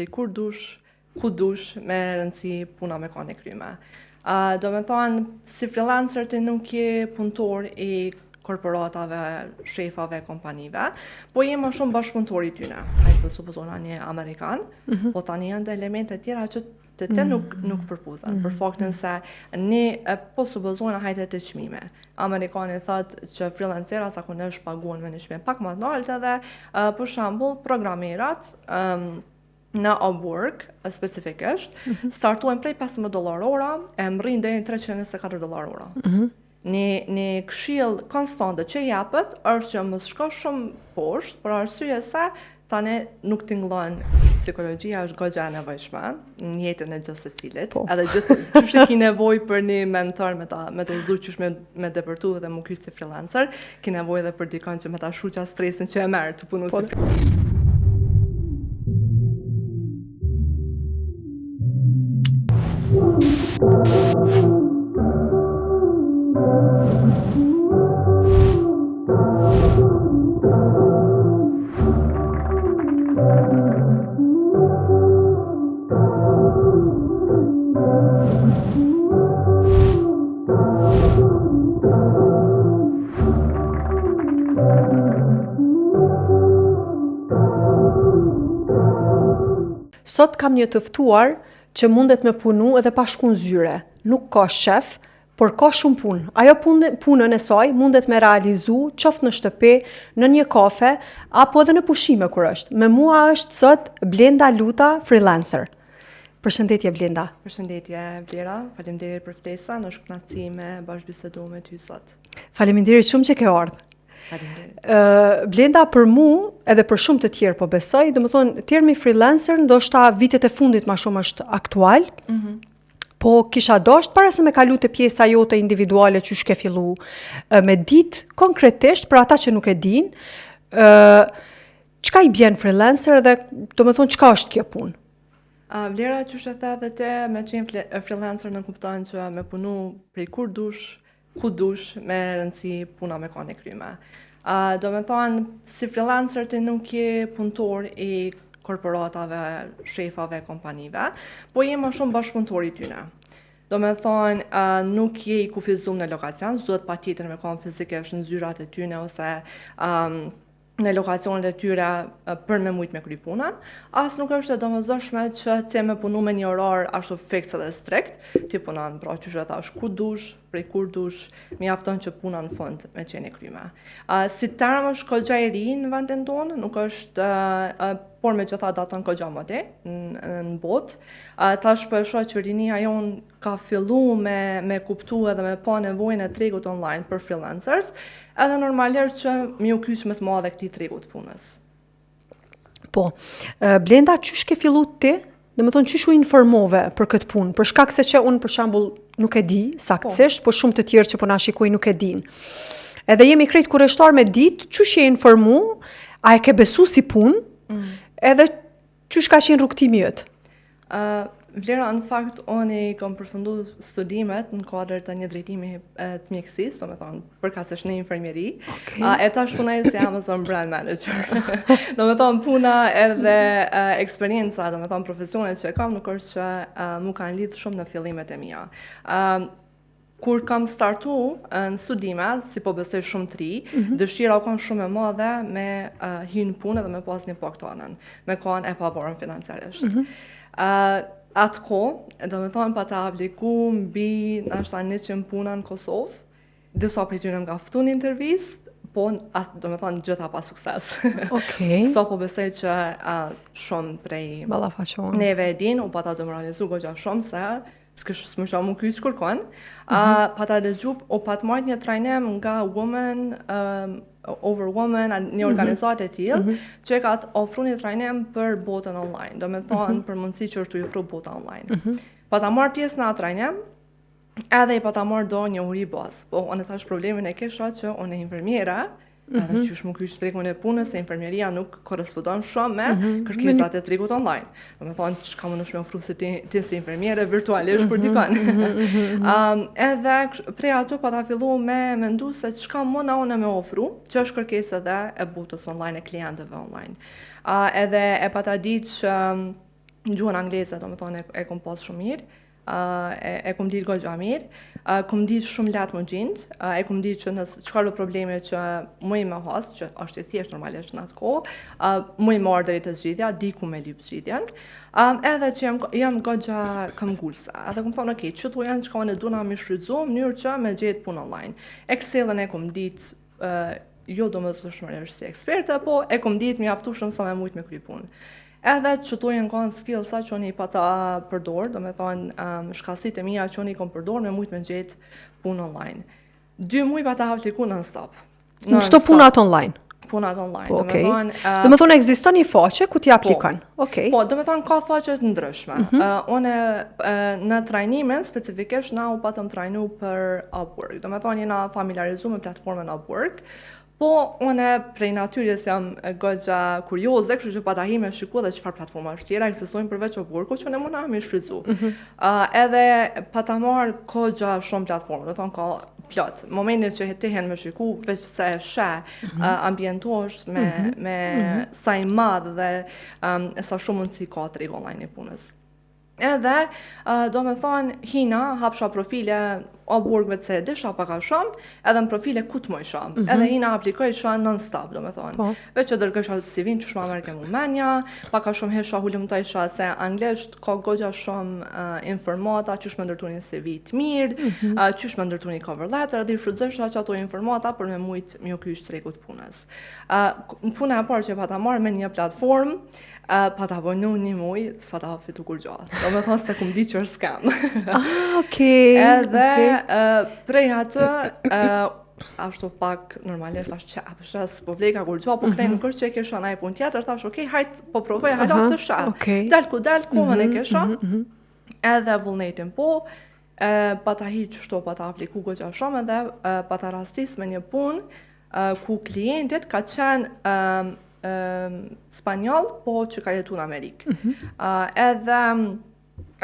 prej kur dush, ku dush, me rëndësi puna me ka në kryme. Do me thonë, si freelancer ti nuk je punëtor i korporatave, shefave, kompanive, po je më shumë bashkëpunëtor i tyne. Hajtë supozona një Amerikan, po tani janë dhe elemente tjera që të nuk përputhen, për faktin se po supozona hajtë të çmime. Amerikani thotë që freelancera zakonisht paguhen me një çmim pak më të lartë edhe për shembull programerat në Upwork specifikisht startojnë prej $15 ora e mrrin deri në $324 ora. Një këshill konstante që japet është që mos shko shumë poshtë, për arsye se tani nuk tingëllon psikologjia është goxha e nevojshme në jetën e gjithë secilit. Edhe gjithë çush e ki nevojë për një mentor me të udhëzuar çush me depërtu dhe më kryq si freelancer, ki nevojë edhe për dikon që me ta shuqa stresin që e merr të punu si freelancer. Sot kam një të ftuar që mundet me punu edhe pa shku në zyre. Nuk ka shef, por ka shumë punë. Ajo punën e saj mundet me realizu qoftë në shtëpi, në një kafe, apo edhe në pushime kur është. Me mua është sot Blenda Luta, freelancer. Përshëndetje Blenda. Përshëndetje Vlera, faleminderit për ftesën, është kënaqësi me bashkëbisedu me ty sot. Faleminderit shumë që ke ardhur. Blenda për mu, edhe për shumë të tjerë po besoj, domethënë termi freelancer ndoshta vitet e fundit ma shumë është aktual, po kisha dosht para se me kalu të pjesa jote individuale që shke fillu me ditë konkretisht për ata që nuk e din, çka i bjen freelancer dhe domethënë çka është kjo punë? Vlera, që shë the dhe te, me qenë freelancer në kuptojnë që me punu prej kur dush, ku dush, me rëndësi puna me ka në kryme. Do me thonë, si freelancer ti nuk je punëtor i korporatave, shefave, kompanive, po je më shumë bashkëpunëtor i tyne. Do me thonë, nuk je i kufizum në lokacion, s'duhet pa tjetër me konë fizikisht në zyrat e tyne, ose në lokacionet e tyre për me mujt me kry punën, as nuk është e domosdoshme që ti me punu me një orar ashtu fiks edhe strikt, ti punon pra që shë thash ku dush, prej kur dush, mi afton që puna në fund me qenë kryme. Si term është kogja i ri në vendin tonë, nuk është, por me gjitha daton kogja mëti në botë. Tash për shoh që rinia jonë ka fillu me kuptu edhe me pa nevojën e tregut online për freelancers, edhe normalisht që mi u kyç më të madhe këtij tregut punës. Po, Blenda, çysh ke fillu ti? Domethënë çysh u informove për këtë punë? Për shkak se që unë për shembull nuk e di saktësisht, po shumë të tjerë që po na shikojnë nuk e din. Edhe jemi krejt kurreshtar me ditë, çysh je informu, a e ke besu si punë? Edhe çysh ka qenë rrugtimi jot? Vlera, në fakt, unë i kam përfundu studimet në kuadër të një drejtimi të mjekësisë, do me thonë, përkatësh në infermieri. E tash punoj si Amazon Brand Manager. Do me thonë, puna edhe eksperienca, do me thonë, profesionet që e kam, nuk është që mu kanë lidhë shumë në fillimet e mia. Kur kam startu në studime, si po besoj shumë të ri, dëshira u kanë shumë e madhe me hynë punë dhe me pas një paktonën, me kanë e pavarur financiarisht. Atë ko, do me thonë pa ta apliku mbi nashta 100 puna në Kosovë, disa prej tyre nga ftu në intervistë, po do me thonë gjitha pa sukses. So po besoj që shumë prej neve e din, u pa ta demoralizu goxha shumë se s'kështë s'mësha mu kyç kërkon, pa ta dëgju, u pa të marrë një trajnim nga Women Over Women, një organizatë e tillë, që ka të ofru një trajnim për botën online, do me thonë për mundësi që është të ofru bota online. Pa ta marrë pjesë në atë trajnim, edhe i pa ta marrë do një uri bazë. Po, unë thash problemin e kisha që unë e infermiera, edhe qysh më kyç tregun e punës, se infermieria nuk korrespondon shumë me kërkesat e tregut online. Do me thonë, çka mundesh me ofru se ti si infermiere virtualisht për dikon. Edhe prej ato pa ta fillu me mendu se çka mund unë me ofru, që është kërkesa edhe e botës online, e klientëve online. Edhe e pa ta ditë që në gjuhën angleze, do më thonë e kom pas shumë mirë, e kom ditë goxha mirë, kom ditë shumë letë më gjindë, e kom ditë që nësë qëkarë probleme që më i me hasë, që është i thjesht normalisht në atë kohë, më i marrë deri të zgjidhja, di ku me lypë zgjidhjen, edhe që jam goxha këmbgulse, edhe kom thonë, okej, që tu janë që ka në duna mi shfrytzu, mënyrë që me gjetë punë online. Excelën e kom ditë, jo do më zëshmërisht si eksperte, po e kom ditë mjaftu shumë sa me mujtë me kry punë. Edhe që tu jenë kanë skillsa që unë i pa ta përdor, do me thonë shkallësitë e mia që unë i kom përdor me mujtë me gjetë punë online. 2 muaj pa ta apliku non-stop. Në çdo punat online? Punat online, Po, do me thonë... Do me thonë ekziston një faqe ku ti aplikon? Okay. Po, do me thonë ka faqe të ndryshme. Unë në trajnimin, specifikisht na u patëm trajnu për Upwork. Do me thonë jena familiarizu me platformën Upwork, po, unë prej natyrës jam goxha kurioze, kështu që pa ta hi me shiku dhe çfarë platforma është tjera, ekzistojnë përveç Upworku, që unë mund na mi shfrytzu. Edhe pa ta marrë goxha shumë platforma, do thonë ka plot. Momentin që ti hen me shiku, veç se e sheh ambientosh me sa i madh dhe sa shumë mundësi ka treg online i punës. Edhe, do me thonë, hina, hapsha profile Upwork se disha paka shumë, edhe në profile ku të mojsha. Edhe hina aplikojsha non-stop, do me thonë. Veç që dërgësha CV-n që shma mërke mu menja, paka shumë hesha hullumtojsha se anglisht ka goxha shumë informata, që shme ndërtu një CV të mirë, që shme ndërtu një cover letter, edhe i shfrytëzësha që ato informata për me mujtë mjo kysh tregut punës. Puna e parë që pa ta marrë me një platformë, pa ta bënu një muj, s'pa ta fitu kur gjatë. Do me thonë se kum di që është scam. Okej. Edhe prej atë, ashtu pak normalisht thash që po vleka kur gjatë, po kënej nuk është që e kesha naj pun tjetër, thash okej, hajt po provoj, hajt të shah. Del ku del, kohën e kesha, edhe vullnetin po, pa ta hi qështu, pa ta apliku goxha shumë, edhe pa ta rastis me një pun, ku klientit ka qenë spanjoll, po që ka jetu në Amerikë. Edhe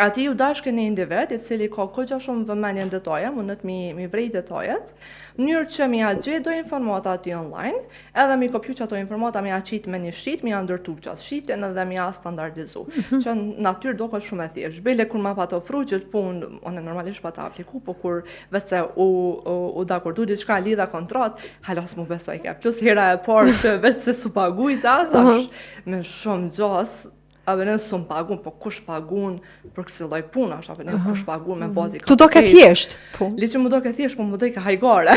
ati ju dashke një individ, i cili ka goxha shumë vëmendje në detaje, mundet mi vrej detajet, mënyrë që mi a gjetë do informata ati online, edhe mi kopju që ato informata mi a qitë me një shit, mi a ndërtu gjatë shitin edhe mi a standardizu. Që në natyrë do këtë shumë e thjesht. Bile kur ma pa të ofru që të punë, one normalisht pa të apliku, po kur vese u da kur du diçka lidha kontrat, halos mu besoj ke. Plus hera e parë që vetë se su pagujta, thash me shumë gjas, abe në sum pagun, po kush pagun për kësi lloj punash, abe në kush pagun me bazi ka. Tu do ke thjesht? Li që mu do ke thjesht, po mu do ke hajgare.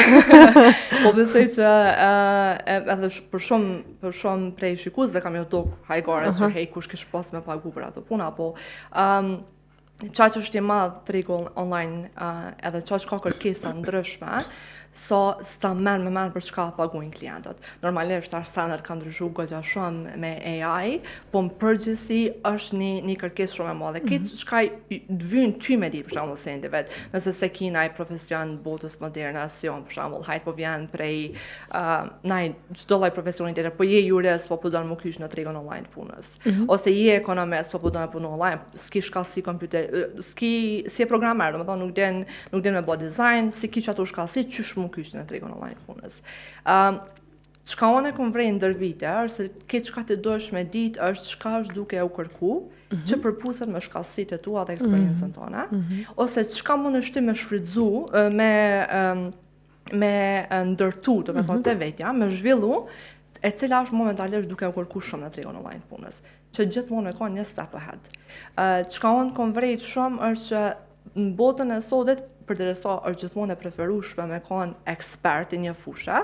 Po besoj që edhe për shumë prej shikuz dhe kam jo do hajgare që hej kush kish pas me pagu për ato puna, po qa që është i madh tregu online edhe qa që ka kërkesa ndryshme, sa men për çka paguajnë klientët. Normalisht standard ka ndryshu goxha shumë me AI, po në përgjithësi është një kërkesë shumë e madhe. Këtë çka vyn ty me ditë për shembull se individ, nëse se ki naj profesion botës moderne, si on për shembull, hajt po vjen prej çdo lloj profesioni tjetër, po je jurist, po do të më kysh në tregun online punës. Ose je ekonomist, po do të punu online, s'ki shkallësi kompjuter, si e programer, domethënë nuk din me bë design, si ki çato shkallësi, qysh më kysh në tregun online punës. Çka unë e kom vrej ndër vite, është se këtë çka ti dosh me ditë është çka është duke u kërku, që përputhet me shkallësitë e tua dhe eksperiencën tona, ose çka mundesh ti me shfrytzu, me ndërtu, do me thonë të vetja, me zhvillu, e cila është momentalisht duke u kërku shumë në tregun online punës, që gjithmonë me ka një step ahead. Çka unë kom vrejt shumë është që në botën e sotit, përderisa është gjithmonë e preferueshme me kanë ekspert i një fushë,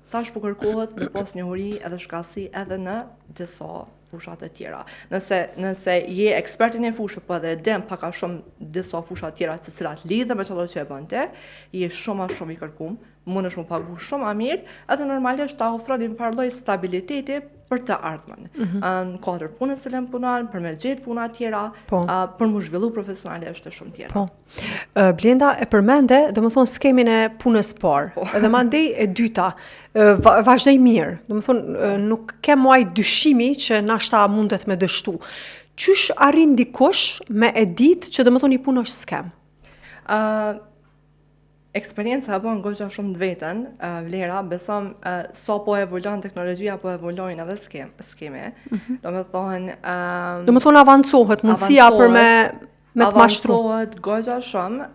tash po kërkohet me pas njohuri edhe shkallësi edhe në disa fushat e tjera. Nëse je ekspert i një fushë, po edhe dem paka shumë disa fusha tjera të cilat lidhe me çdo që e bën ti, je shumë i kërkuar, mundesh më pagu shumë më mirë, edhe normalisht ta ofron një farë lloj stabiliteti për të ardhmen. Në kuadër punës që lëm punon, për me gjetë puna tjera, për më zhvillu profesionalisht e shumë tjera. Blenda e përmende, domethënë skemin e punës parë, edhe mandej e dyta, vazhdoj mirë. Domethënë nuk ke muaj dyshimi që nashta mundet me dështu. Qysh arrin dikush me e ditë që domethënë i punë është skem? Eksperienca e bën goxha shumë të vetën, Vlera, besom sa po evolon teknologjia, po evolojnë edhe skeme. Domethënë, Do më thonë avancohet mundësia për me të mashtru. Avancohet goxha shumë,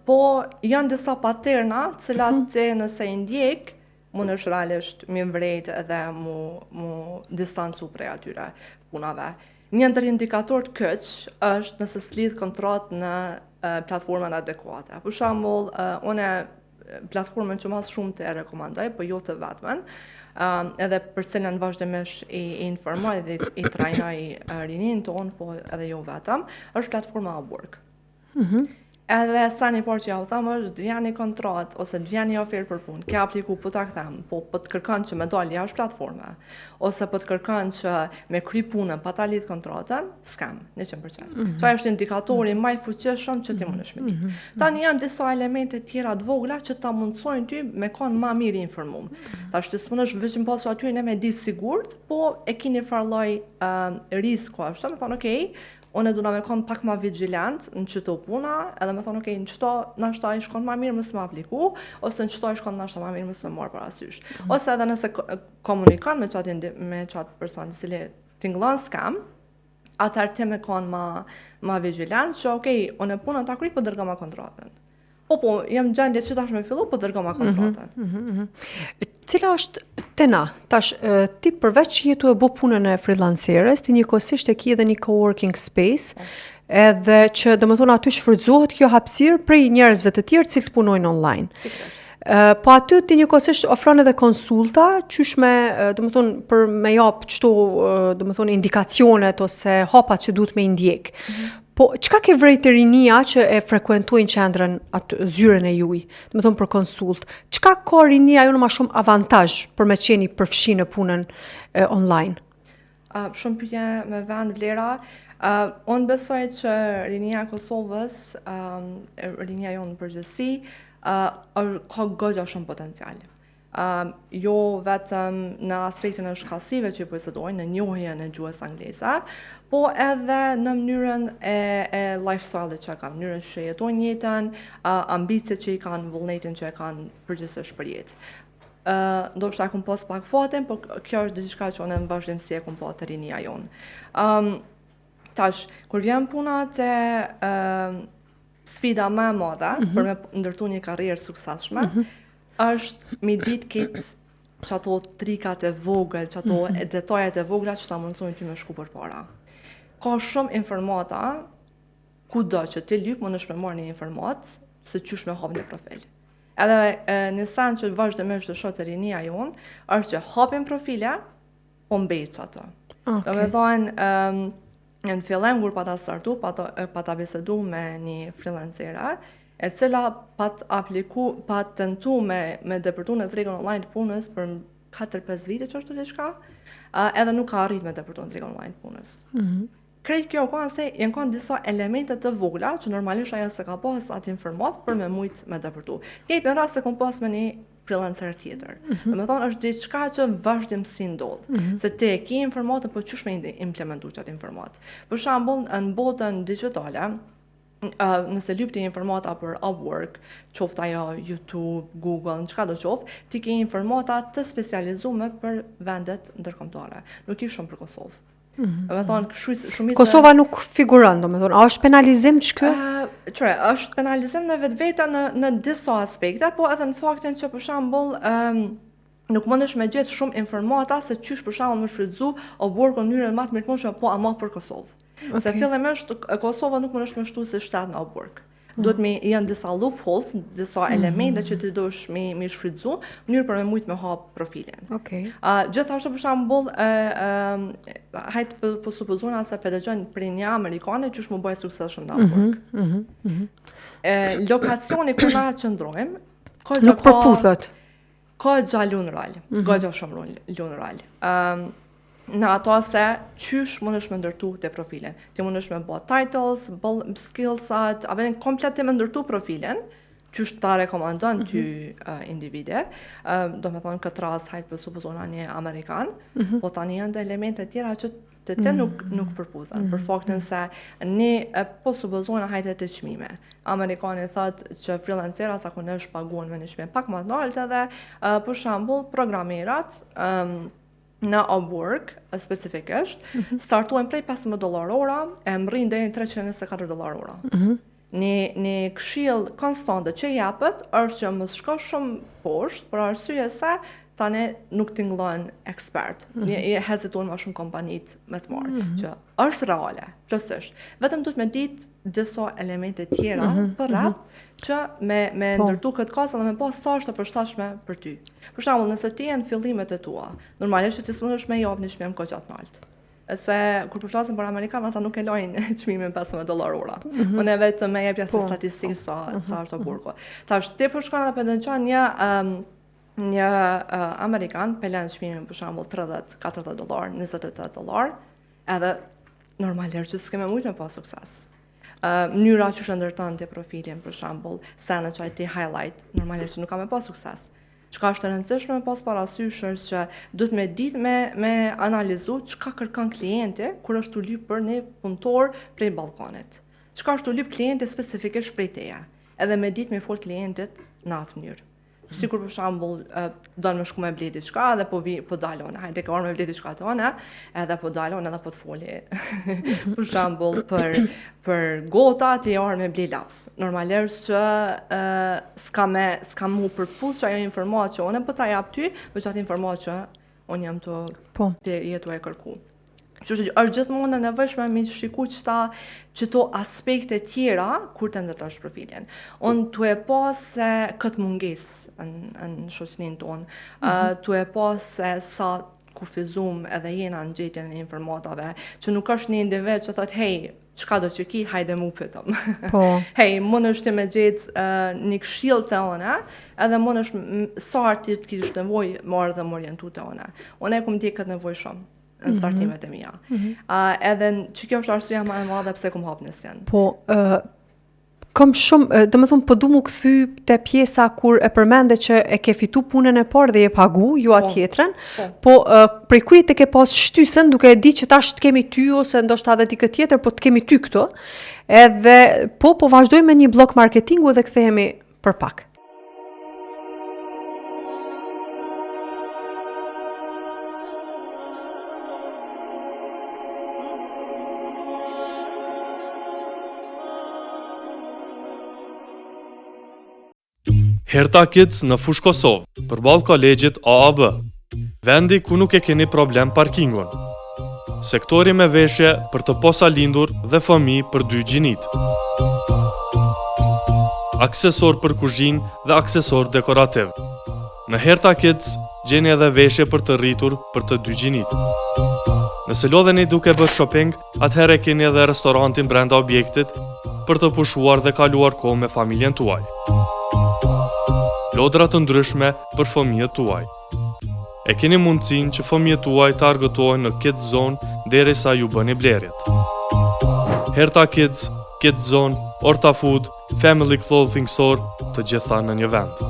po janë disa paterna, cilat që nëse i ndjek, mund është realisht mi vrejt edhe mu distancu prej atyre punave. Një ndër indikator të këç është nëse s'lidh kontrat në platformën adekuate. Për shembull, une platformën që mas shumë të e rekomandoj, po jo të vetmen, edhe për cilën vazhdimisht i informoj dhe i trajnoj rinin tonë, po edhe jo vetëm, është platforma Upwork. Edhe sa një parë që ja u thamë është të vjen një kontrat ose të vjen një ofertë për punë, ke apliku po ta kthem, po të kërkon që me dalë jashtë platforme, ose po të kërkon që me kry punën pa ta lidh kontratën, skam, 100%. Çfarë është indikatori më i fuqishëm që ti mundesh me ditë. Tani janë disa elemente tjera të vogla që ta mundsojnë ty me kon më mirë informum. Tash ti s'mundesh vetëm pas aty ne me ditë sigurt, po e keni farlloj risku ashtu, më thonë okay, unë du na me konë pak ma vigilant në qëto puna, edhe me thonë, okej, në qëto nashta i shkon ma mirë mësë më apliku, ose në qëto i shkon nashta ma mirë mësë më marë parasysh. Ose edhe nëse komunikon me qatë person cili t'ingllon skam, atëherë ti me konë ma vigilant, që okej, unë e punën ta kry, po dërgo ma kontratën. Po, jam gjendje që tash me fillu, po dërgo ma kontratën. Cila është tena? Tash, ti përveç që jetu e bo punën e freelanceres, ti njëkohësisht e ki edhe një coworking space, edhe që do më thonë aty shfrytëzohet kjo hapësirë prej njerëzve të tjerë cilë punojnë online. Po aty ti njëkohësisht ofron edhe konsulta, qysh me, do më thonë, për me japë qëto, do më thonë, indikacionet ose hapat që duhet me indjek. Po, qka ke vrejt të rinia që e frekuentojnë qendrën atë zyren e juj, do më thonë për konsult, qka ka rinia ju në ma shumë avantaj për me qeni përfshi në punën online? Shumë pyetje me vend Vlera. Unë besoj që rinia Kosovës, rinia jonë në përgjithësi, ka goxha shumë potencial. Jo vetëm në aspektin e shkallësive që i posedojnë, në njohjen e gjuhës angleze, po edhe në mënyrën e lifestyle që kanë, mënyrën që jetojnë jetën, ambicet që i kanë, vullnetin që e kanë përgjithsisht për jetë. Ndoshta e kum pas pak fatin, po kjo është diçka që unë në vazhdimsi e kum pa të rinia jonë. Tash, kur vjen puna te sfida më e madhe për me ndërtu një karrierë suksesshme, është mi ditë këtë që ato trikat e vogël, që ato detajet e vogla që ta mundsojnë ty me shku për para. Ka shumë informata, kudo që ti lyp, mundesh me marrë një informat, se qysh me hap një profil. Edhe në sen që vazhdimisht të shoh të rinia jonë, është që hapin profile, po mbejt që ato. Do me thonë, në fillim kur pa ta startu, pa ta bisedu me një freelancera, e cila pa tentu me depërtu në tregun online të punës për 4-5 vite që është të diçka, edhe nuk ka arrit me depërtu në tregun online të punës. Krejt kjo ka se janë kanë disa elemente të vogla që normalisht ajo se ka pas atë informat për me mujt me depërtu. Tjetë në rast se kom pas me një freelancer tjetër. Do me thonë është diçka që vazhdimsi ndodh, se ti e ki informatën, po qysh me implementu qatë informat. Për shembull, në botën digjitale, nëse lypti informata për Upwork, qoftë ajo YouTube, Google, në qka do qoftë, ti ke informata të specializume për vendet ndërkombëtare. Nuk i shumë për Kosovë. Me thonë, shumica... Kosova nuk figuron, do me thonë, a është penalizim që kë? Qëre, është penalizim në vetë në disa aspekte, po edhe në faktin që për shembull, nuk mundesh me gjetë shumë informata se qysh për shembull më shfrytzu Upwork në mënyrën më të mirëpunshme, po ama për Kosovë. Se fillimisht Kosova nuk mundesh me shtu si shtet në Upwork. Duhet me janë disa loopholes, disa elemente që ti duhesh me shfrytzu, mënyrë për me mujt me hap profilin. Gjithashtu për shembull, hajt po supozojna se po dëgjon për një amerikane që është më bëj suksesshëm në Upwork. Lokacioni ku na qëndrojmë, nuk përputhet. Ka gjallun rol, goxha shumë lun rol. Në ato se qysh mundesh me ndërtu të profilin. Ti mundesh me bë titles, skillsat, apo komplet me ndërtu profilin, qysh ta rekomandon ty individe. Do me thonë këtë rast hajt për supozona një Amerikan, po tani janë dhe elemente tjera që Te nuk përputhen, për faktin se ne po supozojnë hajde të çmime. Amerikani thotë që freelancerat zakonisht paguhen me një çmim pak më të lartë edhe për shembull programerat në Upwork specifikisht startojnë prej $15 ora e mrrin deri në $324 ora. Një këshill konstante që japet është që mos shko shumë poshtë, për arsye se tani nuk tingëllon ekspert. Je heziton më shumë kompanit me të marrë, që është reale, plotësisht. Vetëm duhet me ditë disa elemente tjera për rap, që me ndërtu këtë kasë dhe me pas sa është të përshtatshme për ty. Për shembull, nëse ti në fillimet e tua, normalisht që ti s'mundesh me jap një çmim kaq të lartë. Se kur përflasim për Amerikanë, ata nuk e lojnë çmimin $15 ora. Unë vetëm me jepja si statistikë sa është burko. Tash ti për shkon edhe pëndënçon një Amerikan pelen çmimin për shembull $30-40, $23, edhe normalisht që s'kemë mujt me pas sukses. Mënyra që ndërton ti profilin për shembull, senë që ti highlight, normalisht që nuk ka me pas sukses. Çka është e rëndësishme me pas parasysh është që duhet me ditë me analizu çka kërkon klienti kur është u lyp për një punëtor prej ballkonit. Çka është u lyp klienti specifikisht prej teje. Edhe me ditë me fol klientit në atë mënyrë. Sikur për shembull don me shku me ble diçka edhe po dalon, hajde ke orë me ble diçka tonë, edhe po dalon edhe po të foli. Për shembull për gota ti orë me ble laps. Normalisht që s'ka mu përputh që ajo informatë që unë po ta jap ty, për atë informatë që unë jam të jetu e kërku. Që është gjithmonë e nevojshme me shiku qëto aspekte tjera kur të ndërtosh profilin. Unë tu e pas se këtë mungesë në shoqërinë tonë, tu e pas se sa kufizum edhe jena në gjetjen e informatave, që nuk është një individ që thotë, hej, çka do që ki, hajde mu pyetëm. Hej, mund është me gjetë një këshill të ona, edhe mund është sa artit kish nevojë marrë dhe më orientu të ona. Unë e kum ndjek këtë nevojë shumë në startimet e mia. Edhe që kjo është arsyeja më e madhe pse kum hap nisjen. Po, kam shumë, domethënë po du mu kthy te pjesa kur e përmende që e ke fitu punën e parë dhe je pagu, ju atjetrën, po prej kujt e ke pas shtysën duke e di që tash të kemi ty ose ndoshta edhe ti këtë tjetër, po të kemi ty këto. Edhe po vazhdojmë me një blok marketingu dhe kthehemi për pak. Herta Kids në Fush Kosovë, përballë kolegjit AAB, vendi ku nuk e keni problem parkingun. Sektori me veshje për të posa lindur dhe fëmijë për 2 gjinit. Aksesor për kuzhinë dhe aksesor dekorativ. Në Herta Kids gjeni edhe veshje për të rritur për të 2 gjinit. Nëse lodheni duke bërë shopping, atëherë keni edhe restorantin brenda objektit për të pushuar dhe kaluar kohë me familjen tuaj. Lodra të ndryshme për fëmijët tuaj. E keni mundësinë që fëmijët tuaj të argëtohen në Kids Zone derisa ju bëni blerjet. Herta Kids, Kids Zone, Orta Food, Family Clothing Store, të gjitha në një vend.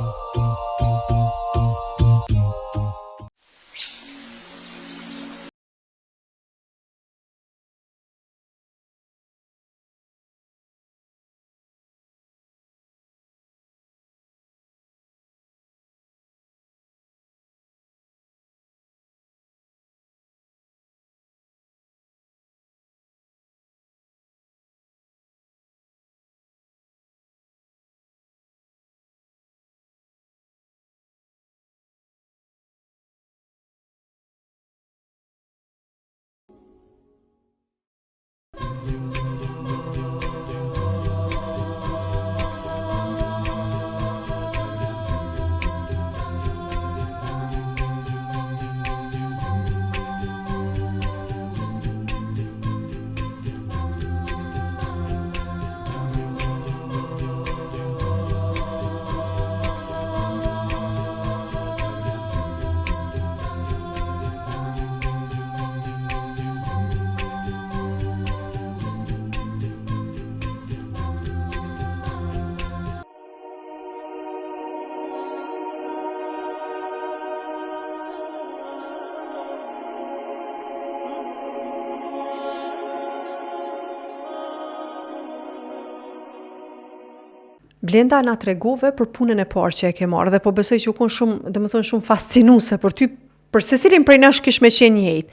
Blenda na tregove për punën e parë që e ke marrë dhe po besoj që u kon shumë, domethënë shumë fascinuese për ty, për secilin prej nesh kish me qenë njëjtë.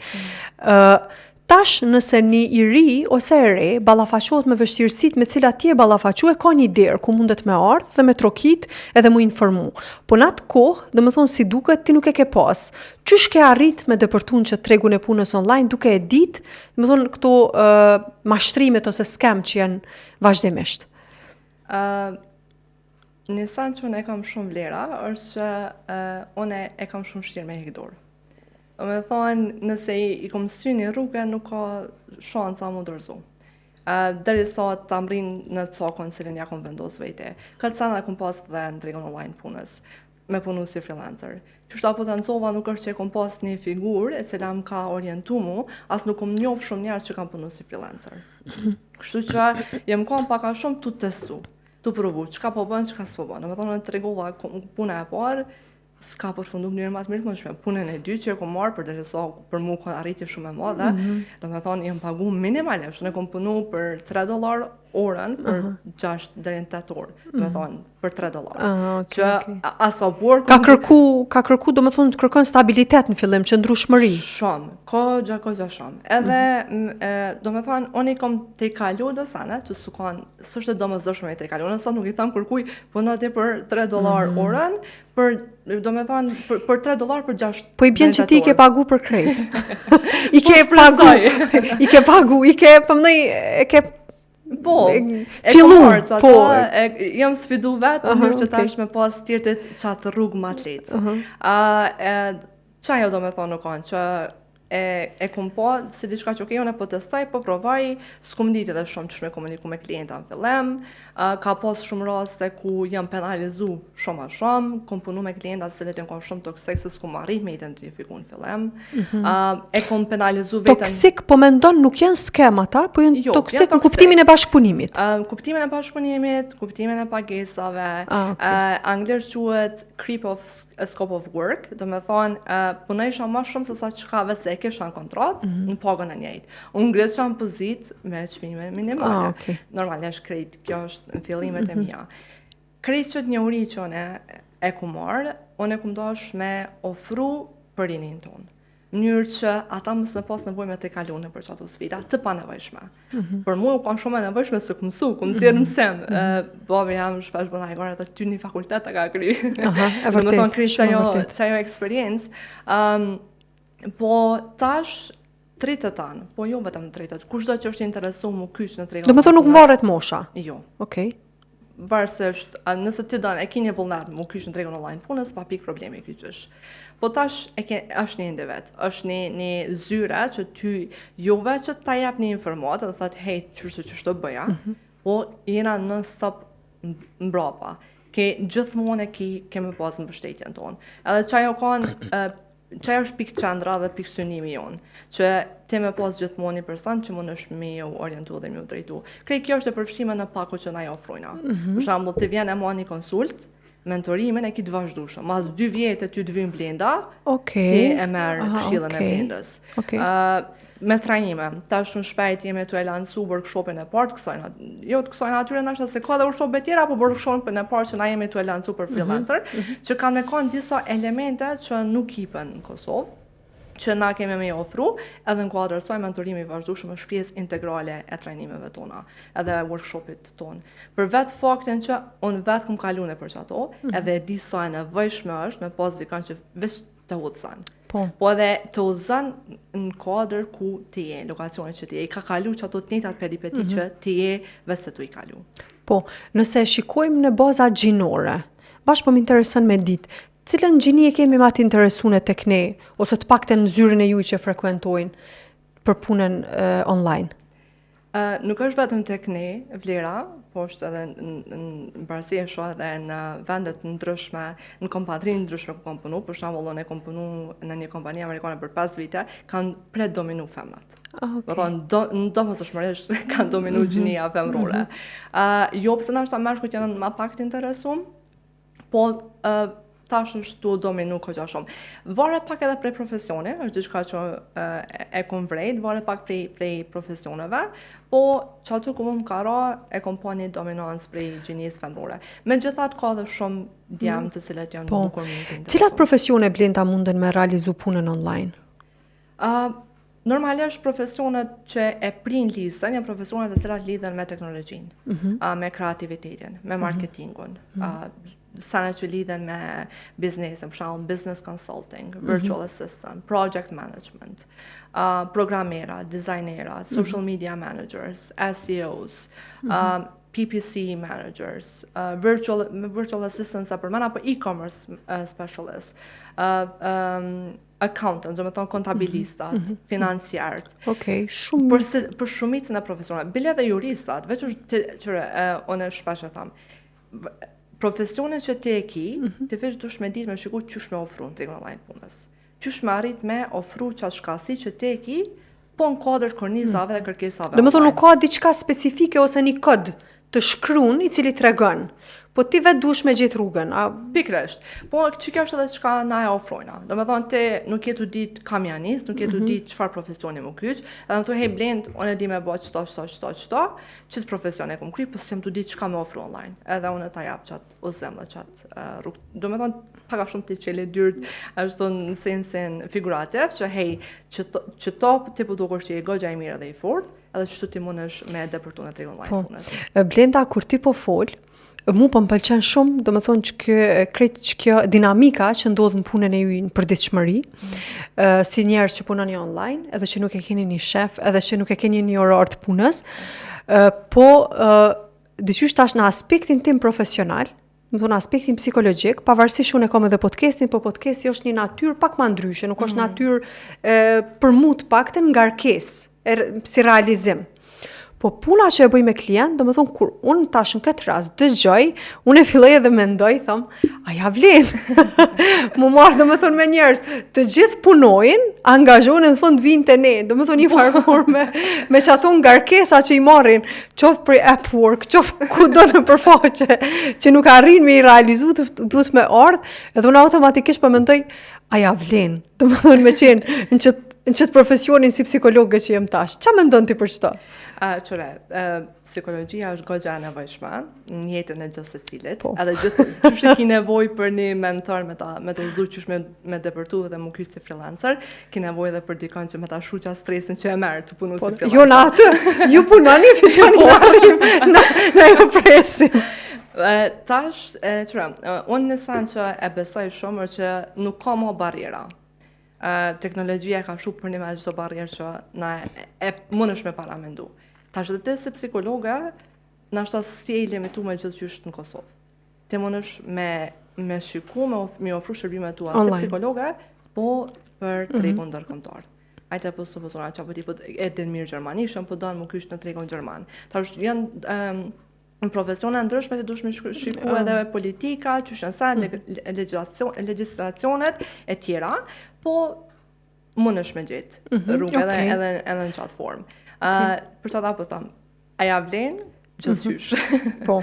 Tash nëse një i ri ose e re ballafaqohet me vështirësitë me cilat ti e ballafaque, ka një derë ku mundet me ardhë dhe me trokit edhe mu informu. Po në atë kohë, domethënë si duket ti nuk e ke pas. Çysh ke arrit me depërtun që tregun e punës online duke e ditë, domethënë këto mashtrimet ose scam që janë vazhdimisht. Nisan që unë e kam shumë vlera, është që unë e kam shumë shtirë me hekdorë. Me thonë, nëse i kom sy një rrugë, nuk ka shanca mu dërzu. Deri sa të amrin në cakon cilin ja kom vendos vete. Këtë sana kom pas dhe në tregun online punës, me punu si freelancer. Qështa potencova nuk është që e kom pas një figurë e cila më ka orientu mu, as nuk kom njof shumë njerës që kam punu si freelancer. Kështu që jem kom paka shumë të testu, të provu, qka po bën, qka s'po bën. Me thonë, në tregova puna e parë, s'ka përfundu mënyrë më të mirë këndshme. Punën e dytë që e kom marrë për mu ka arritje shumë e madhe, do me thonë, jem pagu minimalisht, ne kom punu për $3 orën për 6 deri në 8 orë, do me thonë, për $3. Që asa burë... Ka kërku, do me thonë, të kërkon stabilitet në fillim, që ndrushmëri. Shumë, kogja shumë. Edhe, do me thonë, unë i kom te i kalu dhe sane, që s'është do më zëshme te i kalu, nësa nuk i tham kërkuj, punati për $3 orën, do me thonë, për $3 për 6... Po i bjen që ti i ke pagu për krejt. I ke pagu, pëmënej, e ke... Po, filluar, po. Jam sfidu vetë, mirë që tash me pas tjertit qatë rrugë më atletë. Qajo do me thonë nuk kanë, që e kum po, si diçka që unë e po testoj, po provaj, s'kum ditë edhe shumë që me komuniku me klienta në fillim, ka pas shumë raste ku jam penalizu shumë a shumë, kom punu me klienta se letin kom shumë toksik, se s'kum arrit me identifiku në fillim, e kom penalizu vetën... Toksik, po mendon nuk janë skema ta, po janë toksik në kuptimin e bashkëpunimit? Kuptimin e bashkëpunimit, kuptimin e pagesave, anglisht quhet creep of scope of work, do me thonë, punojsha ma shumë se sa qka vetë se e kisha në kontratë, në pagën e njëjtë. Unë ngresha në pozit me çmime minimale. Normalisht krejt, kjo është në fillimet e mia. Krejt që të njohuri që unë e ku marrë, unë e ku mdosh me ofru për rinin tonë. Mënyrë që ata mos me pas nevojë me të kalune për çato sfida të panevojshme. Për mua u kanë shumë e nevojshme se ku mësu, ku më mësem. Babi jam shpesh bën ajgore atë ty në fakultet ka kry. E vërtet. Çajo eksperiencë. Po tash tritët tanë, po jo vetëm tritët. Kushdo që është interesu mu kyç në tregun. Do me thonë nuk varet mosha. Jo. Okej. Varësisht, nëse ti don e ke një vullnet mu kyç në tregun online punës, pa pikë problemi kyçesh. Po tash është një individ, është një zyre që ty jove që ta jep një informatë dhe thot hey, çështë të bëja, po jena non-stop mbrapa. Gjithmonë kemi pas në mbështetjen tonë. Edhe çajo kanë çajo është pikë qendra dhe pikë synimi jonë, që ti me pas gjithmonë një person që mund është me ju orientu dhe me ju drejtu. Krej kjo është e përfshime në pako që na jo ofrojna. Për shembull, ti vjen e ma një konsult, mentorimin e ki të vazhdueshëm. Mas 2 vjetë ty të vjen Blenda, ti e merr këshillën e Blendës. Me trajnime, tash shumë shpejt jemi të e lancu workshopin e partë kësajna. Jo të kësajna atyre nashta se ka dhe workshopet tjera, po workshopin e partë që na jemi të e lancu për freelancer, që kanë me kanë disa elemente që nuk hipen në Kosovë, që na kemi me ofru, edhe në kuadrë saj mentorimi vazhdueshëm është pjesë integrale e trajnimeve tona, edhe workshopit ton. Për vetë faktin që unë vetë këm kalune për që ato, edhe di sa e nevojshme është me pas dikan që veç të udhëzan. Po edhe të udhëzan në kuadrë ku ti je, lokacionit që ti je, i ka kalu që ato të njëjtat peripeti që ti je vetë se tu i kalu. Po, nëse shikojmë në baza gjinore, bashkë po më intereson me ditë, cilën gjini e kemi ma të interesune tek ne, ose të pakten në zyrën e ju që frekuentojnë për punën online? Nuk është vetëm tek ne, vlera, po është edhe në barësi e shoh edhe në vendet ndryshme, në kompani ndryshme ku kam punu, për shembull unë kam punu në një kompani amerikane për 5 vite, kanë predominu femrat. Do thonë, domosdoshmërisht kanë dominu gjinia femrore. Jo pse ndoshta mashkujt janë më pak të interesuar, po tash është tu dominu kogja shumë. Varet pak edhe prej profesioni, është diçka që e kom vrejt, varet pak prej profesioneve, po që aty ku më ka ra e kom pa një dominancë prej gjinisë femrore. Megjithatë ka dhe shumë djemë të cilat janë bukur më të interesuar. Cilat profesione Blenda munden me realizu punën online? Normalisht profesionet që e prin lisën janë profesionet të cilat lidhen me teknologjinë, me kreativitetin, me marketingun, sana që lidhen me biznesin, për shembull business consulting, virtual assistant, project management, programera, dizajnera, social media managers, SEOs, PPC managers, virtual assistants për mana, për e-commerce specialists, accountants, do të thonë kontabilistat, financiarët. Okej, shumë. Për shumicën e profesioneve, bile dhe juristat, veç është unë shpesh e tham, profesionet që ti e ki, ti veç dush me ditë me shiku qysh me ofru në tregun online punës. Qysh me arrit me ofru qatë shkasi që ti e ki, po në kodër kornizave dhe kërkesave online. Do të thonë nuk ka diçka specifike ose një kod të shkruan i cili tregon, po ti vetë dush me gjetë rrugën. Pikërisht. Po që kjo është edhe çka na e ofrojna. Do të thonë ti nuk je tu ditë kamionist, nuk je tu ditë çfarë profesioni më kyç, edhe më thua hey Blend, unë e di me bë ç't profesione kam kry, po s'jam tu ditë çka më ofro online. Edhe unë ta jap çat ozem dhe çat rrugë. Do të thonë pak a shumë ti çelë dyrt ashtu në sensin figurativ, që hey, që to ti po dukesh që je goxha e mirë dhe i fortë, edhe çtu ti mundesh me depërtu në tregun online punës. Blenda, kur ti po fol, mu po më pëlqen shumë, do më thonë që kjo dinamika që ndodhë në punën e ju në përditshmëri, si njerëz që punoni online, edhe që nuk e keni një shef, edhe që nuk e keni një orar të punës, po dyqysh tash në aspektin tim profesional, më thonë aspektin psikologjik, pavarësisht unë e kam edhe podcastin, po podcasti është një natyrë pak ma ndryshe, nuk është natyrë për mu të paktën ngarkesë, si realizim. Po puna që e bëj me klient, do më thonë, kur unë tash në këtë rast dëgjoj, unë e filloj edhe mendoj, thom, a ja vlen, mu marrë, do më thonë, me njerëz, të gjithë punojnë, angazhojnë, në fund vinë të ne, do më thonë, një farmur me që ato ngarkesa që i marrin, qoftë për Upwork, qoftë ku do në përfaqe, që nuk arrin me i realizu, duhet me ardhë, edhe unë automatikisht për mendoj, a ja vlen, do më thonë, me qenë, në qëtë profesionin si psikologë që jem tash. Qa mendon ti për çto? Psikologjia është goxha e nevojshme në jetën e gjithë secilit. Edhe gjithë qysh e ki nevojë për një mentor me të udhëzu qysh me depërtu dhe më kyç si freelancer, ki nevojë edhe për dikon që me ta shuqa stresin që e merr të punu si freelancer. Jo në atë, ju punoni fitoni në arrim, na ju presim. Tash, unë në sen që e besoj shumë që nuk ka më barriera. Teknologjia ka fshu për një me gjithë barrierë që na e mundesh me paramendu. Tash dhe ti si psikologa, nashta si e limitu me gjithë qysh në Kosovë. Ti mundesh me shiku, me ofru shërbime tua si psikologa, po për tregun ndërkombëtar. Ajte po supozona që apo ti po e din mirë gjermanishën, po don më kysh në tregun gjerman. Tash janë në profesione ndryshme ti dush me shiku edhe politika, që shënësa, legislacionet e tjera, po mundesh me gjetë rrugë edhe në qatë formë. Për çfarë po them, a ja vlen gjithçysh. Po.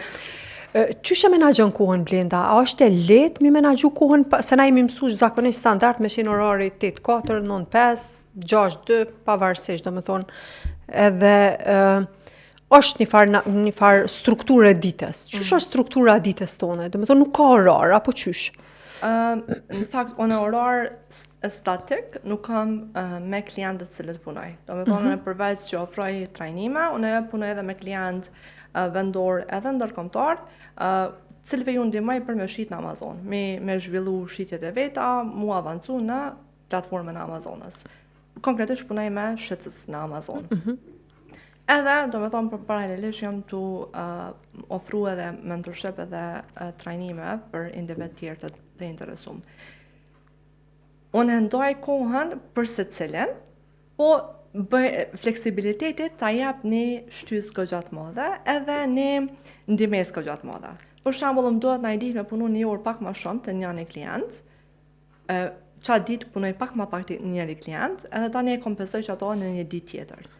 Qysh e menaxhon kohën Blenda? A është e lehtë mi menaxhu kohën, se na jemi mësuar zakonisht standard me qenë orari 8-4, 9-5, 6-2, pavarësisht, domethënë, edhe është një farë strukturë e ditës. Qysh është struktura e ditës tonë? Domethënë nuk ka orar apo qysh? Në fakt, unë orar statik nuk kam me klientët cilët punoj. Domethënë, unë përveç që ofroj trajnime, unë punoj edhe me klient vendor edhe ndërkombëtar, cilëve ju ndihmoj për me shit në Amazon, me zhvillu shitjet e veta, mu avancu në platformën e Amazonës. Konkretisht punoj me shitës në Amazon. Edhe, do me thonë, për paralelisht jam të ofru edhe mentorship edhe trajnime për individ tjerë të interesum. Unë ndoj kohën për se cilin, po fleksibilitetit ta jap një shtys gëgjat madhe edhe një ndimes gëgjat madhe. Për shembull, më duhet në ditë me punu një orë pak ma shumë të një klient, qatë ditë punoj pak ma pak të njëri klient, edhe ta një kompensoj që ato në një ditë tjetër.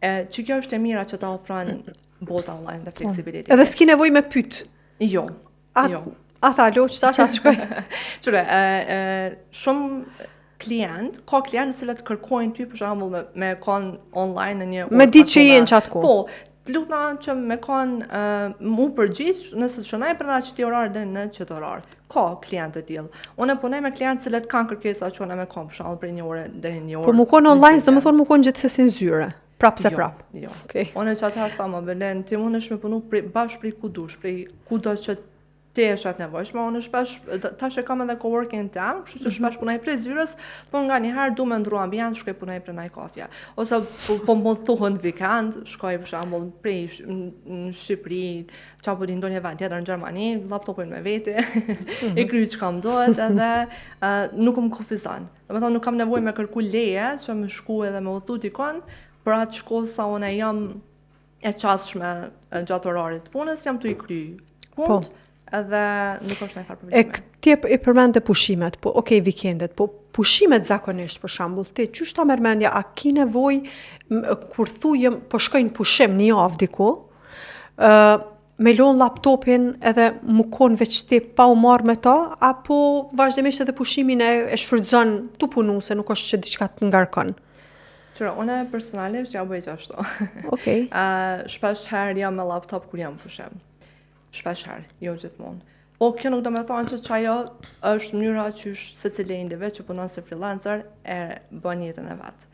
Që kjo është e mira që ta ofran bota online dhe fleksibilitet. Edhe s'ki nevoj me pyt? Jo. Ata, alo, që tash atë shkoj? Qure, shumë ka klientë cilët kërkojnë ty për shembull me kon online në një Me ditë që jenë qatë ku. Po, lutna që me kon mu përgjith nëse të shënaj për nga qëti orar dhe në qëtë orar. Ka klientë të tillë. Unë punoj me klientë cilët kanë kërkesa që unë me kom për shembull për një orë deri në një orë. Po mu kon online, do të thonë mu kon gjithsesi në zyre. Prap se prap. Jo. Okay. Unë që ata tha më Belen, ti mundesh me punu bashkë prej ku dush, prej kudo që ti e shat nevojshme, unë shpesh, tash e kam edhe coworking time, kështu që shpesh punoj prej zyrës, po nga njëherë du me ndru ambient, shkoj punoj prej naj kafja. Ose po më thuhën weekend, shkoj për shembull prej në Shqipëri, qapo di ndonjë vend tjetër në Gjermani, laptopin me vete, e kryj që kam dohet edhe nuk më kufizan. Do të thonë nuk kam nevojë me kërku leje që më shku edhe me udhëtu dikon, për atë shkollë sa unë jam e qasshme gjatë orarit punës, jam të i kry punë, edhe nuk është ndonjë farë probleme. Ti e përmende pushimet, po okay, vikendet, po pushimet zakonisht për shembull, ti çu ta merr mendja, a ki nevojë kur thujem po shkojnë pushim një javë diku, me lon laptopin edhe mu kon veç ti pa u marr me ta, apo vazhdimisht edhe pushimin e shfrytëzon tu punu se nuk është që diçka të ngarkon? Qëra, une personalisht ja bëj ashtu. Okej. Shpesh herë jam me laptop kur jam pushim. Shpesh herë, jo gjithmonë. Po kjo nuk do me thonë që ajo është mënyra qysh secili individ që punon si freelancer e bën jetën e vet.